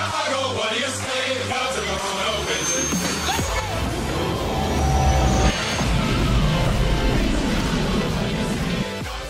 Chicago, what do you say? The Cubs are gonna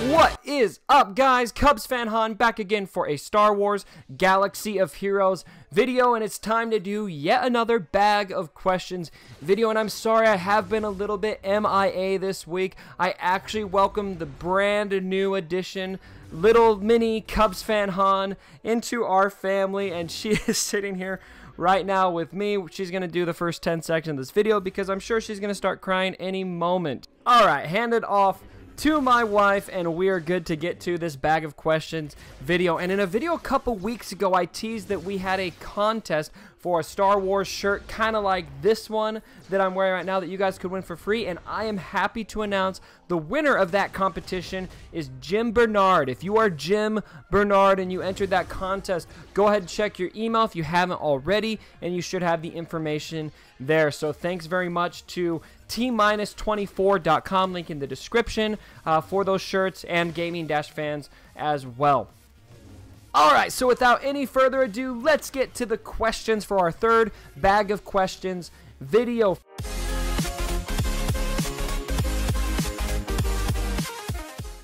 win. What is up, guys? Cubs fan Han back again for a Star Wars Galaxy of Heroes video, and it's time to do yet another bag of questions video. And I'm sorry I have been a little bit MIA this week. I actually welcomed the brand new addition, little mini Cubs fan Han, into our family, and she is sitting here right now with me. She's going to do the first 10 seconds of this video because I'm sure she's going to start crying any moment. Alright, hand it off to my wife, and we are good to get to this bag of questions video. And in a video a couple weeks ago, I teased that we had a contest for a Star Wars shirt, kind of like this one that I'm wearing right now, that you guys could win for free. And I am happy to announce the winner of that competition is Jim Bernard. If you are Jim Bernard and you entered that contest, go ahead and check your email if you haven't already, and you should have the information there. So thanks very much to T-24.com, link in the description for those shirts, and gaming-fans as well. Alright, so without any further ado, let's get to the questions for our third bag of questions video.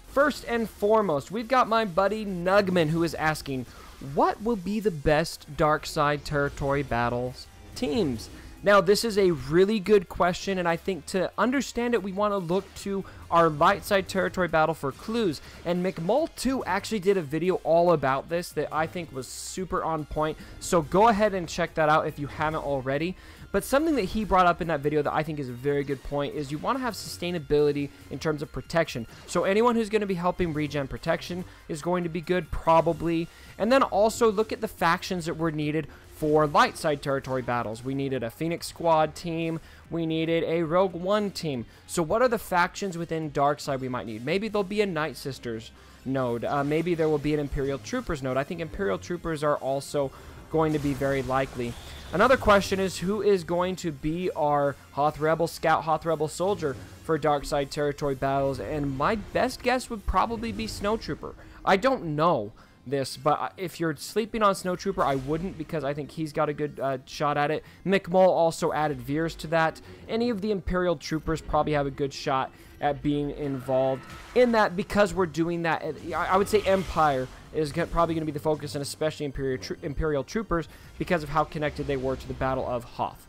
First and foremost, we've got my buddy Nugman, who is asking, what will be the best dark side territory battles teams? Now, this is a really good question, and I think to understand it, we want to look to our light side territory battle for clues. And McMull2 actually did a video all about this that I think was super on point, so go ahead and check that out if you haven't already. But something that he brought up in that video that I think is a very good point is you want to have sustainability in terms of protection. So anyone who's going to be helping regen protection is going to be good, probably. And then also look at the factions that were needed for light side territory battles. We needed a Phoenix Squad team. We needed a Rogue One team. So what are the factions within dark side we might need? Maybe there'll be a Nightsisters node. Maybe there will be an Imperial Troopers node. I think Imperial Troopers are also going to be very likely. Another question is, who is going to be our Hoth Rebel Scout, Hoth Rebel Soldier for dark side territory battles? And my best guess would probably be Snowtrooper. I don't know this, but if you're sleeping on Snowtrooper, I wouldn't, because I think he's got a good shot at it. McMull also added Veers to that. Any of the Imperial Troopers probably have a good shot at being involved in that, because we're doing that. I would say Empire is probably going to be the focus, and especially Imperial Troopers, because of how connected they were to the Battle of Hoth.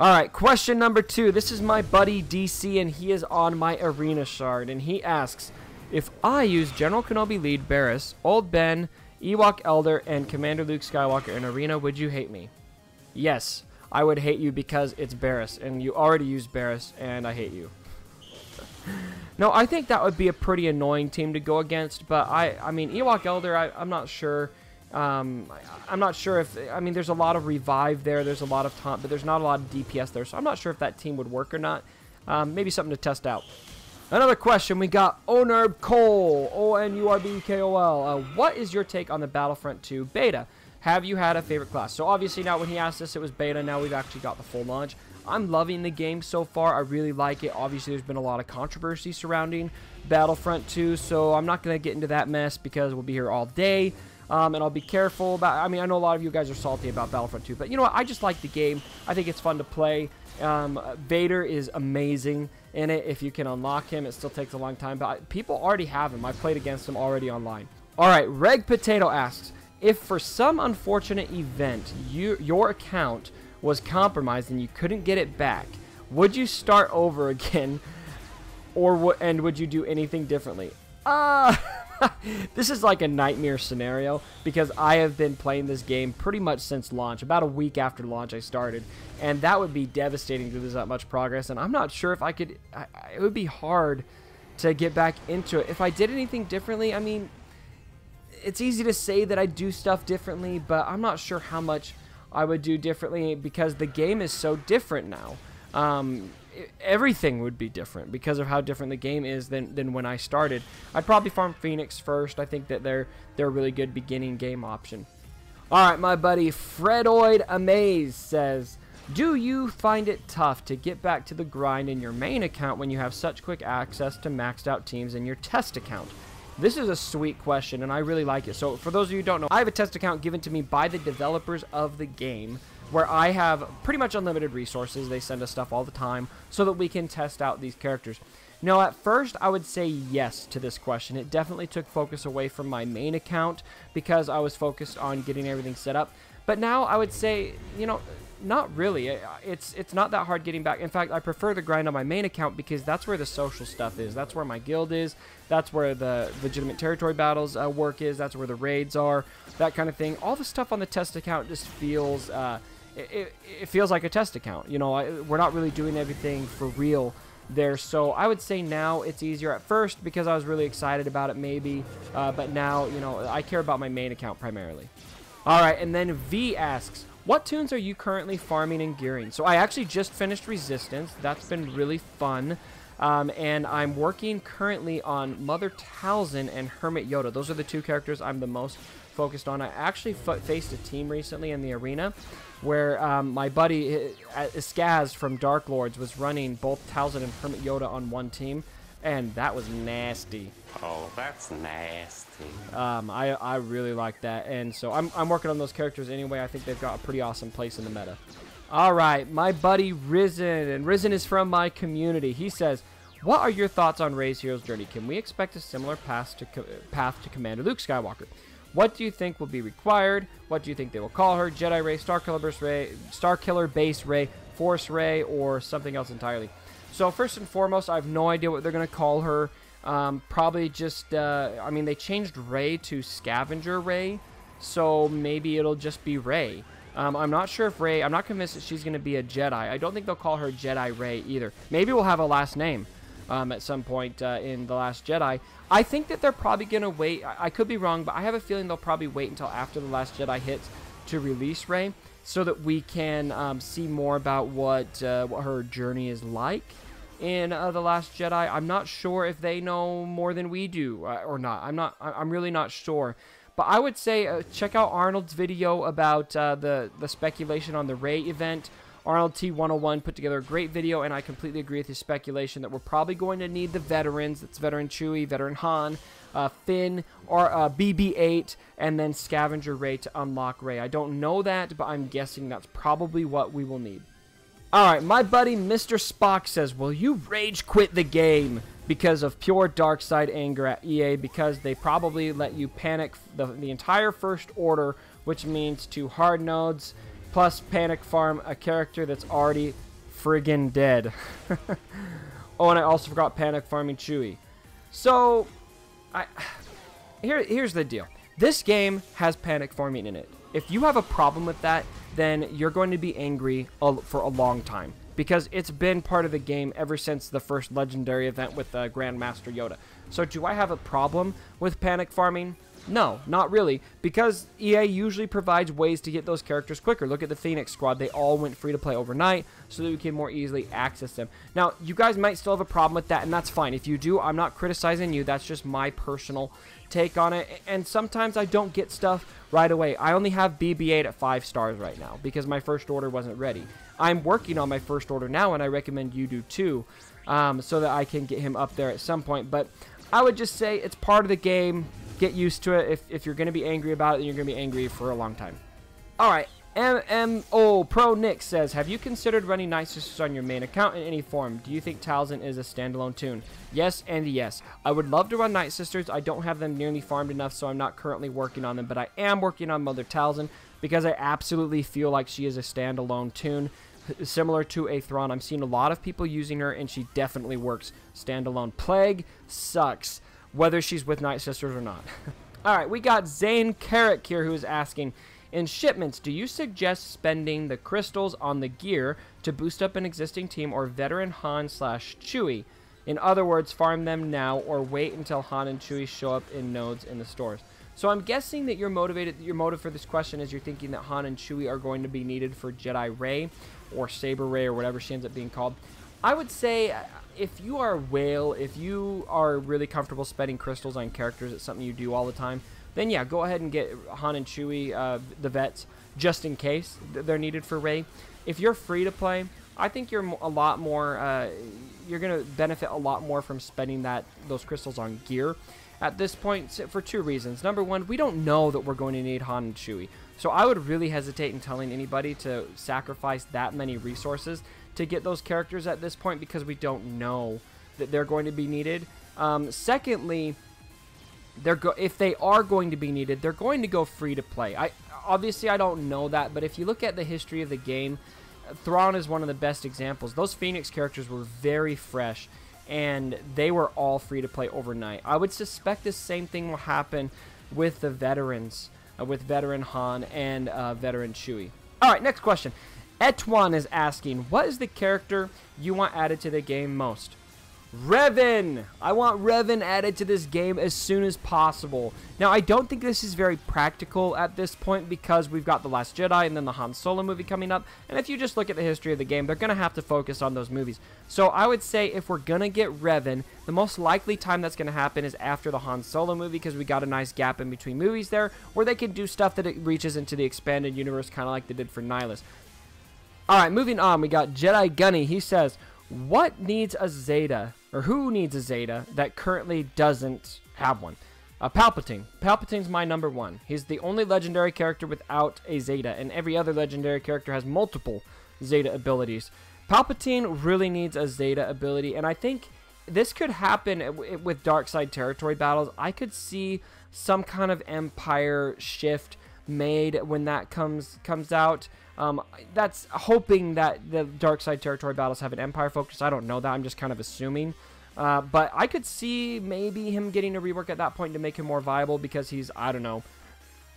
Alright, question number 2. This is my buddy DC, and he is on my arena shard, and he asks, if I use General Kenobi lead Barriss, Old Ben, Ewok Elder, and Commander Luke Skywalker in Arena, would you hate me? Yes, I would hate you because it's Barriss, and you already used Barriss, and I hate you. No, I think that would be a pretty annoying team to go against, but I mean, Ewok Elder, I'm not sure. I'm not sure if, I mean, there's a lot of revive there, there's a lot of taunt, but there's not a lot of DPS there, so I'm not sure if that team would work or not. Maybe something to test out. Another question, we got Onurb Cole, O-N-U-R-B-K-O-L. What is your take on the Battlefront 2 beta? Have you had a favorite class? So obviously now when he asked us, it was beta. Now we've actually got the full launch. I'm loving the game so far. I really like it. Obviously there's been a lot of controversy surrounding Battlefront 2, so I'm not going to get into that mess because we'll be here all day. And I'll be careful about, I mean, I know a lot of you guys are salty about Battlefront 2, but you know what? I just like the game. I think it's fun to play. Vader is amazing in it. If you can unlock him, it still takes a long time, but people already have him. I played against him already online. Alright, Reg Potato asks, if for some unfortunate event your account was compromised and you couldn't get it back, would you start over again, or would you do anything differently? This is like a nightmare scenario, because I have been playing this game pretty much since launch. About a week after launch I started, and that would be devastating to lose that much progress, and I'm not sure if I could. It would be hard to get back into it. If I did anything differently, I mean, it's easy to say that I do stuff differently, but I'm not sure how much I would do differently, because the game is so different now. Everything would be different because of how different the game is than when I started. I'd probably farm Phoenix first. I think that they're a really good beginning game option. Alright, my buddy Fredoid Amaze says, do you find it tough to get back to the grind in your main account when you have such quick access to maxed out teams in your test account? This is a sweet question, and I really like it. So for those of you who don't know, I have a test account given to me by the developers of the game where I have pretty much unlimited resources. They send us stuff all the time so that we can test out these characters. Now, at first, I would say yes to this question. It definitely took focus away from my main account because I was focused on getting everything set up. But now I would say, you know, not really. It's not that hard getting back. In fact, I prefer the grind on my main account because that's where the social stuff is. That's where my guild is. That's where the legitimate territory battles work is. That's where the raids are. That kind of thing. All the stuff on the test account just feels... it feels like a test account. You know, we're not really doing everything for real there. So I would say now it's easier at first because I was really excited about it maybe. But now, you know, I care about my main account primarily. All right, and then V asks, what toons are you currently farming and gearing? So I actually just finished Resistance. That's been really fun. And I'm working currently on Mother Talzin and Hermit Yoda. Those are the two characters I'm the most focused on. I actually faced a team recently in the arena where my buddy Skaz from Dark Lords was running both Talzin and Hermit Yoda on one team, and that was nasty. Oh, that's nasty. I really like that, and so I'm working on those characters anyway. I think they've got a pretty awesome place in the meta. All right, my buddy Risen, and Risen is from my community. He says, what are your thoughts on Rey's hero's journey? Can we expect a similar path to Commander Luke Skywalker? What do you think will be required? What do you think they will call her? Jedi Rey, Starkiller Base Rey, Force Rey, or something else entirely? So first and foremost, I have no idea what they're going to call her. Probably just, I mean, they changed Rey to Scavenger Rey, so maybe it'll just be Rey. I'm not sure if Rey, I'm not convinced that she's going to be a Jedi. I don't think they'll call her Jedi Rey either. Maybe we'll have a last name at some point in The Last Jedi. I think that they're probably going to wait. I could be wrong, but I have a feeling they'll probably wait until after The Last Jedi hits to release Rey so that we can see more about what her journey is like in The Last Jedi. I'm not sure if they know more than we do or not. I'm really not sure. But I would say check out Arnold's video about the speculation on the Rey event. Arnold T101 put together a great video, and I completely agree with his speculation that we're probably going to need the veterans. That's Veteran Chewie, Veteran Han, Finn, or BB-8, and then Scavenger Rey to unlock Rey. I don't know that, but I'm guessing that's probably what we will need. Alright, my buddy Mr. Spock says, will you rage quit the game because of pure dark side anger at EA because they probably let you panic the entire First Order, which means 2 hard nodes, plus panic farm a character that's already friggin' dead. Oh, and I also forgot panic farming Chewie. So, here's the deal. This game has panic farming in it. If you have a problem with that, then you're going to be angry for a long time. Because it's been part of the game ever since the first legendary event with Grandmaster Yoda. So do I have a problem with panic farming? No, not really, because EA usually provides ways to get those characters quicker. Look at the Phoenix Squad. They all went free to play overnight so that we can more easily access them. Now, you guys might still have a problem with that, and that's fine. If you do, I'm not criticizing you. That's just my personal take on it. And sometimes I don't get stuff right away. I only have BB-8 at 5 stars right now because my First Order wasn't ready. I'm working on my First Order now, and I recommend you do too, so that I can get him up there at some point. But I would just say it's part of the game. Get used to it. If you're going to be angry about it, then you're going to be angry for a long time. Alright, MMO Pro Nick says, have you considered running Nightsisters on your main account in any form? Do you think Talzin is a standalone toon? Yes and yes. I would love to run Nightsisters. I don't have them nearly farmed enough, so I'm not currently working on them, but I am working on Mother Talzin because I absolutely feel like she is a standalone toon, similar to a Thrawn. I'm seeing a lot of people using her, and she definitely works standalone. Plague sucks, whether she's with Nightsisters or not. Alright, we got Zane Carrick here who is asking, in shipments, do you suggest spending the crystals on the gear to boost up an existing team or veteran Han / Chewie? In other words, farm them now or wait until Han and Chewie show up in nodes in the stores. So I'm guessing that your motive for this question is you're thinking that Han and Chewie are going to be needed for Jedi Rey or Saber Rey or whatever she ends up being called. I would say if you are a whale, if you are really comfortable spending crystals on characters, it's something you do all the time, then yeah, go ahead and get Han and Chewie, the vets, just in case they're needed for Rey. If you're free to play, I think you're a lot more, you're going to benefit a lot more from spending those crystals on gear. at this point for two reasons. Number one, we don't know that we're going to need Han and Chewie. So I would really hesitate in telling anybody to sacrifice that many resources to get those characters at this point because we don't know that they're going to be needed. Secondly, if they are going to be needed, they're going to go free to play. Obviously I don't know that, but if you look at the history of the game, Thrawn is one of the best examples. Those Phoenix characters were very fresh, and they were all free to play overnight. I would suspect the same thing will happen with the veterans, with veteran Han and veteran Chewie. All right, next question. Etwan is asking, what is the character you want added to the game most? Revan! I want Revan added to this game as soon as possible. Now, I don't think this is very practical at this point because we've got The Last Jedi and then the Han Solo movie coming up. And if you just look at the history of the game, they're going to have to focus on those movies. So I would say if we're going to get Revan, the most likely time that's going to happen is after the Han Solo movie because we got a nice gap in between movies there where they can do stuff that it reaches into the expanded universe kind of like they did for Nihilus. All right, moving on. We got Jedi Gunny. He says, what needs a Zeta, or who needs a Zeta that currently doesn't have one? Palpatine. Palpatine's my number one. He's the only legendary character without a Zeta, and every other legendary character has multiple Zeta abilities. Palpatine really needs a Zeta ability, and I think this could happen with dark side territory battles. I could see some kind of Empire shift made when that comes out. That's hoping that the dark side territory battles have an Empire focus. I don't know that. I'm just kind of assuming. But I could see maybe him getting a rework at that point to make him more viable because he's, I don't know,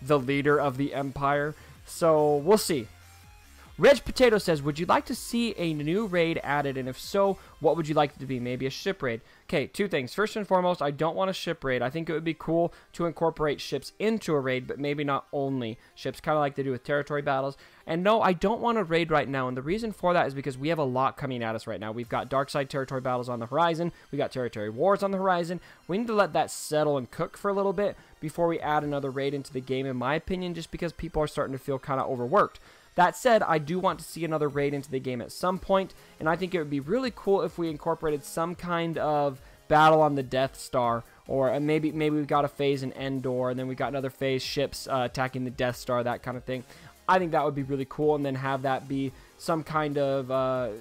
the leader of the Empire. So we'll see. Reg Potato says, would you like to see a new raid added? And if so, what would you like it to be? Maybe a ship raid. Okay, two things. First and foremost, I don't want a ship raid. I think it would be cool to incorporate ships into a raid, but maybe not only ships, kind of like they do with territory battles. And no, I don't want a raid right now. And the reason for that is because we have a lot coming at us right now. We've got dark side territory battles on the horizon. We got territory wars on the horizon. We need to let that settle and cook for a little bit before we add another raid into the game, in my opinion, just because people are starting to feel kind of overworked. That said, I do want to see another raid into the game at some point, and I think it would be really cool if we incorporated some kind of battle on the Death Star, or maybe we've got a phase in Endor, and then we've got another phase, ships attacking the Death Star, that kind of thing. I think that would be really cool, and then have that be some kind of,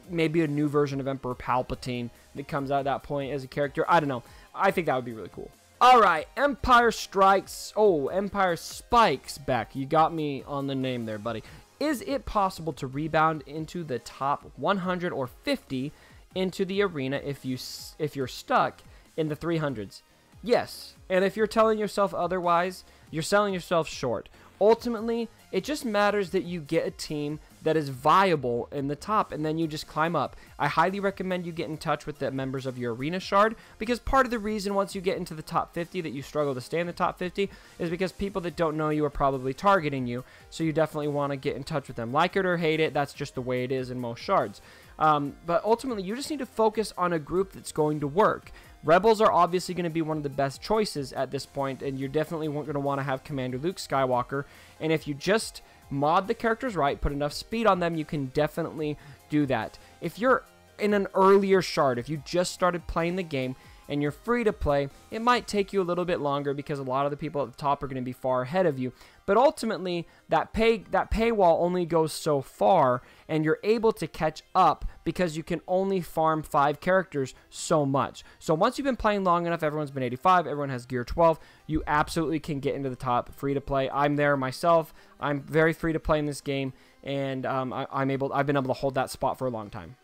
maybe a new version of Emperor Palpatine that comes out at that point as a character. I don't know. I think that would be really cool. All right, Empire Strikes. Oh, Empire Spikes Back. You got me on the name there, buddy. Is it possible to rebound into the top 100 or 50 into the arena if you're stuck in the 300s? Yes, and if you're telling yourself otherwise, you're selling yourself short. Ultimately, it just matters that you get a team that is viable in the top, and then you just climb up. I highly recommend you get in touch with the members of your arena shard, because part of the reason once you get into the top 50 that you struggle to stay in the top 50 is because people that don't know you are probably targeting you, so you definitely want to get in touch with them. Like it or hate it, that's just the way it is in most shards. But ultimately, you just need to focus on a group that's going to work. Rebels are obviously going to be one of the best choices at this point, and you're definitely going to want to have Commander Luke Skywalker. And if you just mod the characters right, put enough speed on them, you can definitely do that. If you're in an earlier shard, if you just started playing the game and you're free to play, it might take you a little bit longer because a lot of the people at the top are going to be far ahead of you. But ultimately, that paywall only goes so far, and you're able to catch up because you can only farm 5 characters so much. So once you've been playing long enough, everyone's been 85, everyone has gear 12, you absolutely can get into the top free to play. I'm there myself. I'm very free to play in this game, and I've been able to hold that spot for a long time.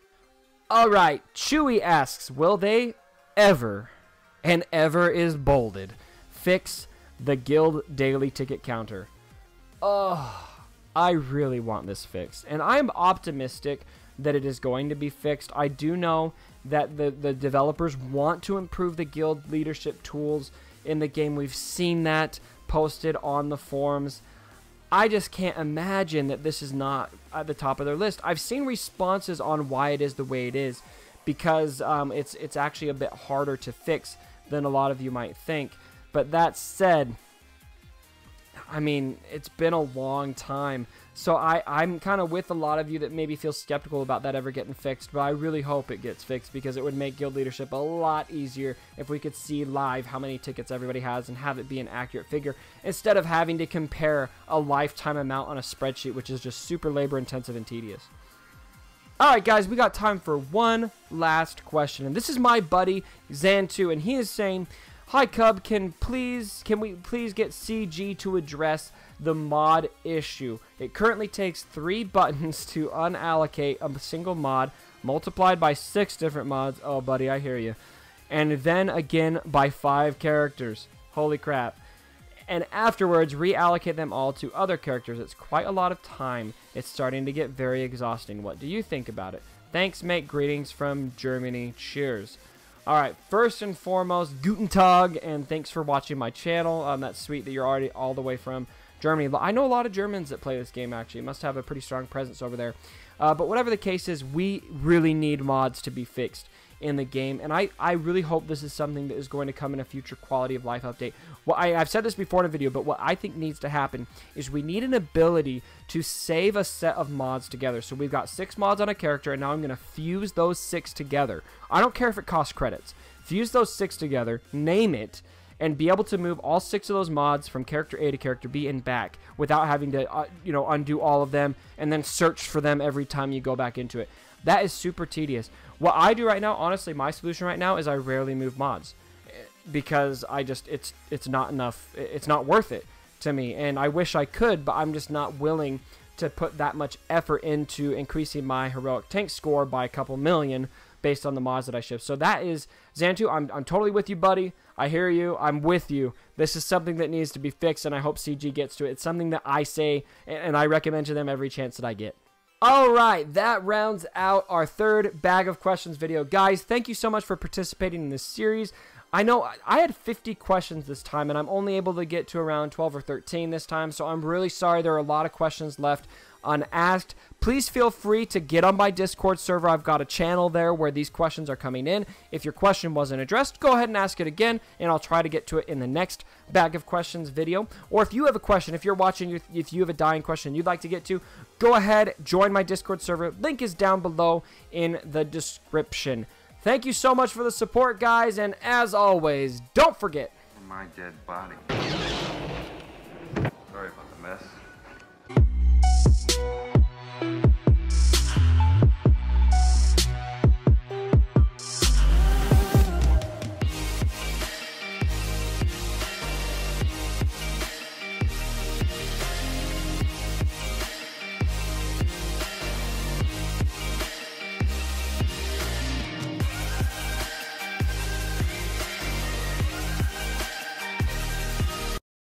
All right, Chewie asks, will they ever, and ever is bolded, fix the guild daily ticket counter? Oh, I really want this fixed, and I'm optimistic that it is going to be fixed. I do know that the developers want to improve the guild leadership tools in the game. We've seen that posted on the forums. I just can't imagine that this is not at the top of their list. I've seen responses on why it is the way it is, because it's actually a bit harder to fix than a lot of you might think. But that said, I mean, it's been a long time. So I'm kind of with a lot of you that maybe feel skeptical about that ever getting fixed, but I really hope it gets fixed because it would make guild leadership a lot easier if we could see live how many tickets everybody has and have it be an accurate figure instead of having to compare a lifetime amount on a spreadsheet, which is just super labor intensive and tedious. Alright guys, we got time for one last question, and this is my buddy Xantu, and he is saying, "Hi Cub, can we please get CG to address the mod issue? It currently takes 3 buttons to unallocate a single mod, multiplied by 6 different mods." Oh buddy, I hear you. "And then again by 5 characters. Holy crap. And afterwards reallocate them all to other characters. It's quite a lot of time. It's starting to get very exhausting. What do you think about it? Thanks, mate. Greetings from Germany. Cheers." Alright, first and foremost, Guten Tag, and thanks for watching my channel. That's sweet that you're already all the way from Germany. I know a lot of Germans that play this game, actually. It must have a pretty strong presence over there. But whatever the case is, we really need mods to be fixed in the game, and I really hope this is something that is going to come in a future quality of life update. Well, I've said this before in a video, but what I think needs to happen is we need an ability to save a set of mods together. So we've got 6 mods on a character, and now I'm going to fuse those 6 together. I don't care if it costs credits. Fuse those 6 together, name it, and be able to move all 6 of those mods from character A to character B and back without having to, undo all of them and then search for them every time you go back into it. That is super tedious. What I do right now, honestly, my solution right now is I rarely move mods because it's not enough. It's not worth it to me, and I wish I could, but I'm just not willing to put that much effort into increasing my heroic tank score by a couple million based on the mods that I ship. So that is, Xantu, I'm totally with you, buddy. I hear you. I'm with you. This is something that needs to be fixed, and I hope CG gets to it. It's something that I say, and I recommend to them every chance that I get. Alright, that rounds out our 3rd bag of questions video. Guys, thank you so much for participating in this series. I know I had 50 questions this time, and I'm only able to get to around 12 or 13 this time, so I'm really sorry there are a lot of questions left unasked. Please feel free to get on my Discord server. I've got a channel there where these questions are coming in. If your question wasn't addressed, go ahead and ask it again, and I'll try to get to it in the next bag of questions video. Or if you have a question, if you're watching, if you have a dying question you'd like to get to, go ahead, join my Discord server. Link is down below in the description. Thank you so much for the support, guys, and as always, don't forget My dead body. Sorry about the mess.